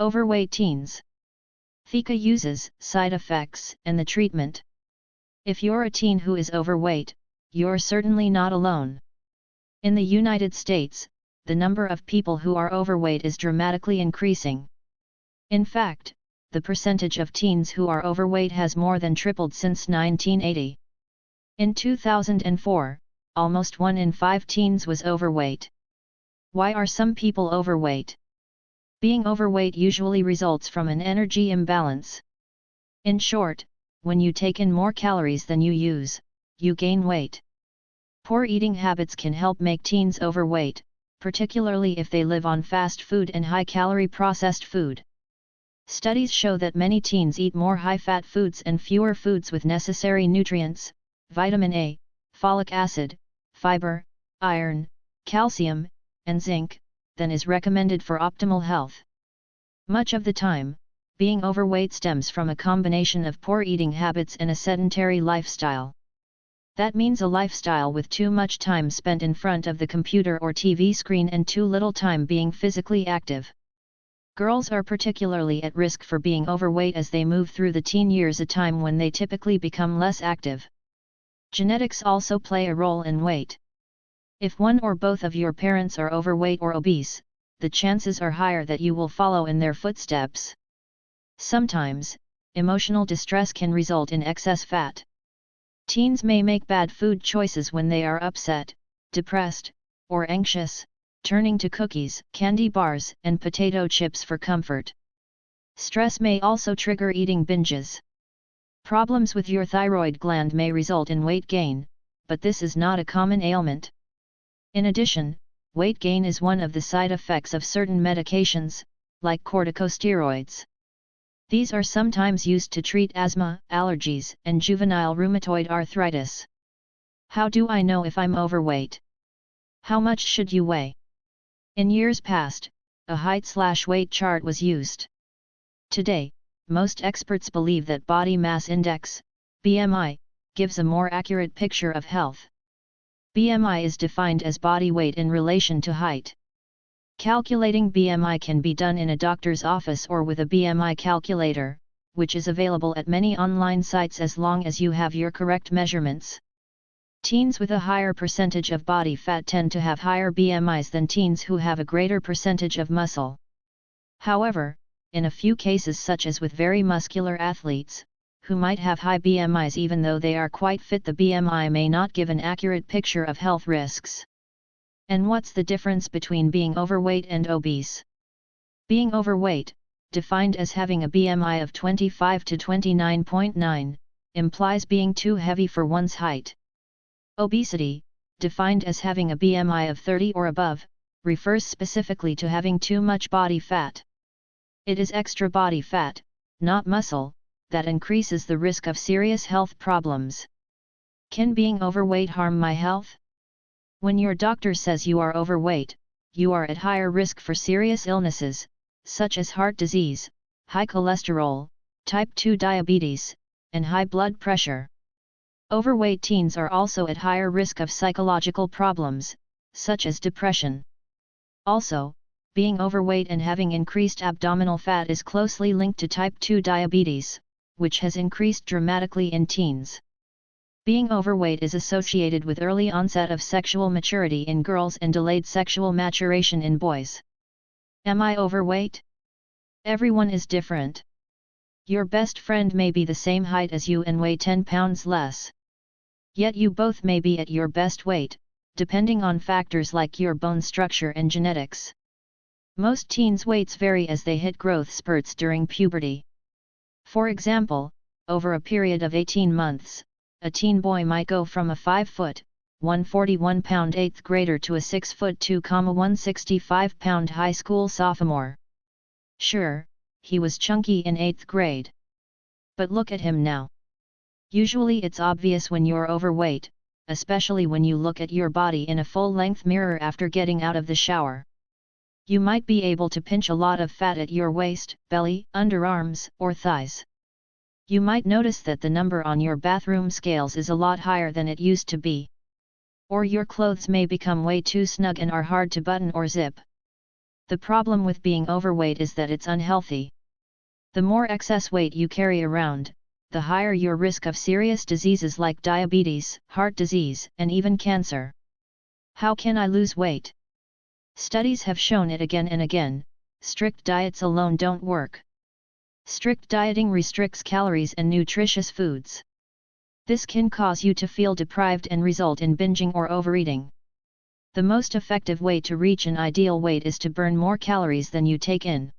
Overweight teens. Thika uses, side effects, and the treatment. If you're a teen who is overweight, you're certainly not alone. In the United States, the number of people who are overweight is dramatically increasing. In fact, the percentage of teens who are overweight has more than tripled since 1980. In 2004, almost 1 in 5 teens was overweight. Why are some people overweight? Being overweight usually results from an energy imbalance. In short, when you take in more calories than you use, you gain weight. Poor eating habits can help make teens overweight, particularly if they live on fast food and high-calorie processed food. Studies show that many teens eat more high-fat foods and fewer foods with necessary nutrients, vitamin A, folic acid, fiber, iron, calcium, and zinc, than is recommended for optimal health. Much of the time, being overweight stems from a combination of poor eating habits and a sedentary lifestyle. That means a lifestyle with too much time spent in front of the computer or TV screen and too little time being physically active. Girls are particularly at risk for being overweight as they move through the teen years, a time when they typically become less active. Genetics also play a role in weight. If one or both of your parents are overweight or obese, the chances are higher that you will follow in their footsteps. Sometimes, emotional distress can result in excess fat. Teens may make bad food choices when they are upset, depressed, or anxious, turning to cookies, candy bars, and potato chips for comfort. Stress may also trigger eating binges. Problems with your thyroid gland may result in weight gain, but this is not a common ailment. In addition, weight gain is one of the side effects of certain medications, like corticosteroids. These are sometimes used to treat asthma, allergies, and juvenile rheumatoid arthritis. How do I know if I'm overweight? How much should you weigh? In years past, a height/weight chart was used. Today, most experts believe that body mass index, BMI, gives a more accurate picture of health. BMI is defined as body weight in relation to height. Calculating BMI can be done in a doctor's office or with a BMI calculator, which is available at many online sites as long as you have your correct measurements. Teens with a higher percentage of body fat tend to have higher BMIs than teens who have a greater percentage of muscle. However, in a few cases, such as with very muscular athletes, who might have high BMIs even though they are quite fit, the BMI may not give an accurate picture of health risks. And what's the difference between being overweight and obese? Being overweight, defined as having a BMI of 25 to 29.9, implies being too heavy for one's height. Obesity, defined as having a BMI of 30 or above, refers specifically to having too much body fat. It is extra body fat, not muscle, that increases the risk of serious health problems. Can being overweight harm my health? When your doctor says you are overweight, you are at higher risk for serious illnesses, such as heart disease, high cholesterol, type 2 diabetes, and high blood pressure. Overweight teens are also at higher risk of psychological problems, such as depression. Also, being overweight and having increased abdominal fat is closely linked to type 2 diabetes, which has increased dramatically in teens. Being overweight is associated with early onset of sexual maturity in girls and delayed sexual maturation in boys. Am I overweight? Everyone is different. Your best friend may be the same height as you and weigh 10 pounds less. Yet you both may be at your best weight, depending on factors like your bone structure and genetics. Most teens' weights vary as they hit growth spurts during puberty. For example, over a period of 18 months, a teen boy might go from a 5 foot, 141 pound 8th grader to a 6 foot 2, 165 pound high school sophomore. Sure, he was chunky in 8th grade. But look at him now. Usually it's obvious when you're overweight, especially when you look at your body in a full-length mirror after getting out of the shower. You might be able to pinch a lot of fat at your waist, belly, underarms, or thighs. You might notice that the number on your bathroom scales is a lot higher than it used to be. Or your clothes may become way too snug and are hard to button or zip. The problem with being overweight is that it's unhealthy. The more excess weight you carry around, the higher your risk of serious diseases like diabetes, heart disease, and even cancer. How can I lose weight? Studies have shown it again and again, strict diets alone don't work. Strict dieting restricts calories and nutritious foods. This can cause you to feel deprived and result in binging or overeating. The most effective way to reach an ideal weight is to burn more calories than you take in.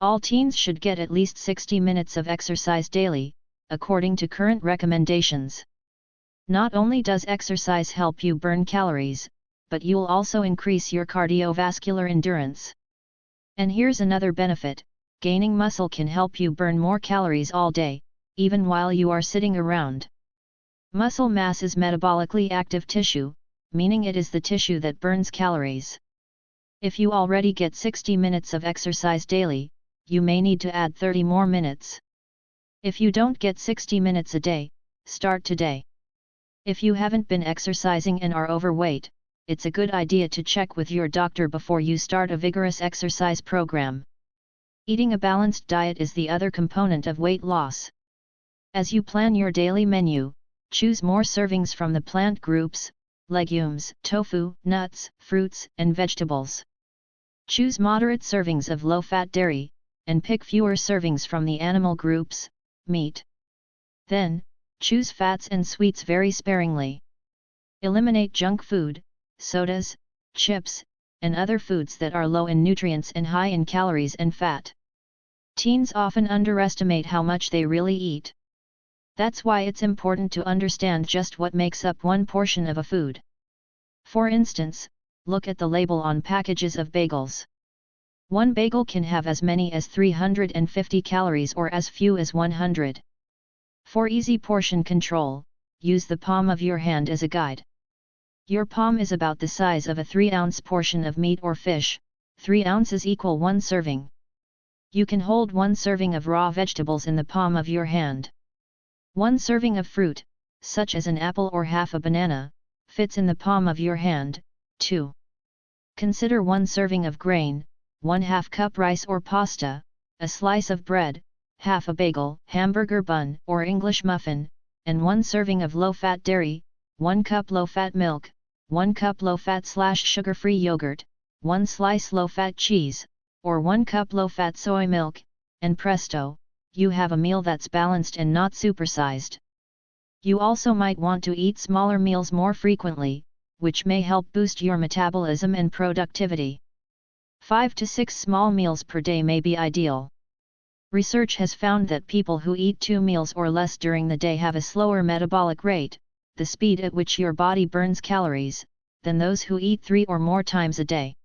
All teens should get at least 60 minutes of exercise daily, according to current recommendations. Not only does exercise help you burn calories, but you'll also increase your cardiovascular endurance. And here's another benefit: gaining muscle can help you burn more calories all day, even while you are sitting around. Muscle mass is metabolically active tissue, meaning it is the tissue that burns calories. If you already get 60 minutes of exercise daily, you may need to add 30 more minutes. If you don't get 60 minutes a day, start today. If you haven't been exercising and are overweight, it's a good idea to check with your doctor before you start a vigorous exercise program. Eating a balanced diet is the other component of weight loss. As you plan your daily menu, choose more servings from the plant groups, legumes, tofu, nuts, fruits, and vegetables. Choose moderate servings of low-fat dairy, and pick fewer servings from the animal groups, meat. Then, choose fats and sweets very sparingly. Eliminate junk food, sodas, chips, and other foods that are low in nutrients and high in calories and fat. Teens often underestimate how much they really eat. That's why it's important to understand just what makes up one portion of a food. For instance, look at the label on packages of bagels. One bagel can have as many as 350 calories or as few as 100. For easy portion control, use the palm of your hand as a guide. Your palm is about the size of a 3-ounce portion of meat or fish, 3 ounces equal 1 serving. You can hold 1 serving of raw vegetables in the palm of your hand. 1 serving of fruit, such as an apple or half a banana, fits in the palm of your hand, too. Consider 1 serving of grain, 1/2 cup rice or pasta, a slice of bread, half a bagel, hamburger bun or English muffin, and 1 serving of low-fat dairy, 1 cup low-fat milk, 1 cup low-fat/sugar-free yogurt, 1 slice low-fat cheese, or 1 cup low-fat soy milk, and presto, you have a meal that's balanced and not supersized. You also might want to eat smaller meals more frequently, which may help boost your metabolism and productivity. 5 to 6 small meals per day may be ideal. Research has found that people who eat 2 meals or less during the day have a slower metabolic rate, the speed at which your body burns calories, than those who eat 3 or more times a day.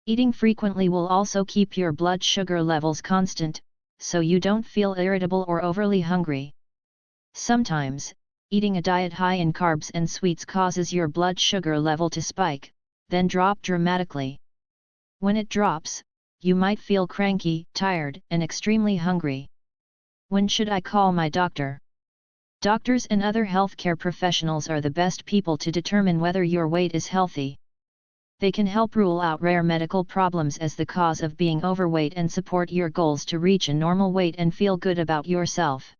Eating frequently will also keep your blood sugar levels constant, so you don't feel irritable or overly hungry. Sometimes, eating a diet high in carbs and sweets causes your blood sugar level to spike, then drop dramatically. When it drops, you might feel cranky, tired, and extremely hungry. When should I call my doctor? Doctors and other healthcare professionals are the best people to determine whether your weight is healthy. They can help rule out rare medical problems as the cause of being overweight and support your goals to reach a normal weight and feel good about yourself.